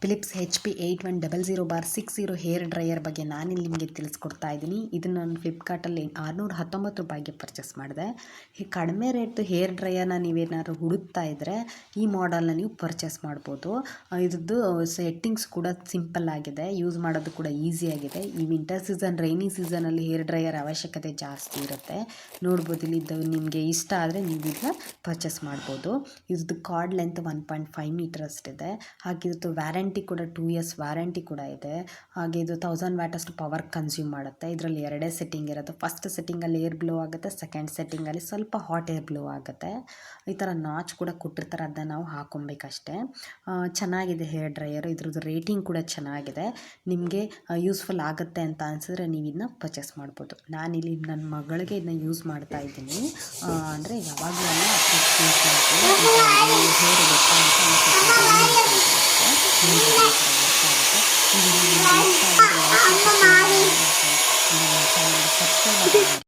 Philips HP8100/60 hair dryer ಬಗ್ಗೆ ನಾನಿಲ್ಲಿ ನಿಮಗೆ ತಿಳಿಸ್ಕೊಡ್ತಾ ಇದ್ದೀನಿ. ಇದನ್ನು ನಾನು ಫ್ಲಿಪ್ಕಾರ್ಟಲ್ಲಿ ₹619 ಪರ್ಚೇಸ್ ಮಾಡಿದೆ. ಈ ಕಡಿಮೆ ರೇಟ್ದು ಹೇರ್ ಡ್ರೈಯರ್ನ ನೀವೇನಾದ್ರು ಹುಡುಕ್ತಾ ಇದ್ದರೆ ಈ ಮಾಡೆಲ್ನ ನೀವು ಪರ್ಚೇಸ್ ಮಾಡ್ಬೋದು. ಇದ್ರದ್ದು ಸೆಟ್ಟಿಂಗ್ಸ್ ಕೂಡ ಸಿಂಪಲ್ ಆಗಿದೆ, ಯೂಸ್ ಮಾಡೋದು ಕೂಡ ಈಸಿಯಾಗಿದೆ. ಈ ವಿಂಟರ್ ಸೀಸನ್, ರೈನಿ ಸೀಸನಲ್ಲಿ ಹೇರ್ ಡ್ರೈಯರ್ ಅವಶ್ಯಕತೆ ಜಾಸ್ತಿ ಇರುತ್ತೆ. ನೋಡ್ಬೋದು ಇಲ್ಲಿ ನಿಮಗೆ ಇಷ್ಟ ಆದರೆ ನೀವು ಇದನ್ನ ಪರ್ಚೇಸ್ ಮಾಡ್ಬೋದು. ಇದ್ರದ್ದು ಕಾರ್ಡ್ ಲೆಂತ್ 1.5 ಮೀಟರ್ ಅಷ್ಟಿದೆ. ಹಾಗೆ ಇದ್ರದ್ದು ವ್ಯಾರಂಟಿ ಕೂಡ 2 ಇಯರ್ಸ್ ವ್ಯಾರಂಟಿ ಕೂಡ ಇದೆ. ಹಾಗೆ ಇದು 1000 ವ್ಯಾಟ್ ಅಷ್ಟು ಪವರ್ ಕನ್ಸ್ಯೂಮ್ ಮಾಡುತ್ತೆ. ಇದರಲ್ಲಿ ಎರಡೇ ಸೆಟ್ಟಿಂಗ್ ಇರುತ್ತೆ. ಫಸ್ಟ್ ಸೆಟ್ಟಿಂಗಲ್ಲಿ ಏರ್ ಬ್ಲೋ ಆಗುತ್ತೆ, ಸೆಕೆಂಡ್ ಸೆಟ್ಟಿಂಗಲ್ಲಿ ಸ್ವಲ್ಪ ಹಾಟ್ ಏರ್ ಬ್ಲೋ ಆಗುತ್ತೆ. ಈ ಥರ ನಾಚ್ ಕೂಡ ಕೊಟ್ಟಿರ್ತಾರೆ, ಅದನ್ನ ನಾವು ಹಾಕೊಬೇಕಷ್ಟೇ. ಚೆನ್ನಾಗಿದೆ ಹೇರ್ ಡ್ರೈಯರು. ಇದ್ರದ್ದು ರೇಟಿಂಗ್ ಕೂಡ ಚೆನ್ನಾಗಿದೆ. ನಿಮಗೆ ಯೂಸ್ಫುಲ್ ಆಗುತ್ತೆ ಅಂತ ಅನಿಸಿದ್ರೆ ನೀವು ಇದನ್ನ ಪರ್ಚೇಸ್ ಮಾಡ್ಬೋದು. ನಾನಿಲ್ಲಿ ನನ್ನ ಮಗಳಿಗೆ ಇದನ್ನ ಯೂಸ್ ಮಾಡ್ತಾ ಇದ್ದೀನಿ. ಅಂದರೆ ಯಾವಾಗಲೂ ಅಲ್ಲ, ಯೂಸ್ ಮಾಡ್ತೀನಿ. ಹೇರ್ ಗೊತ್ತಾ ಅಂತ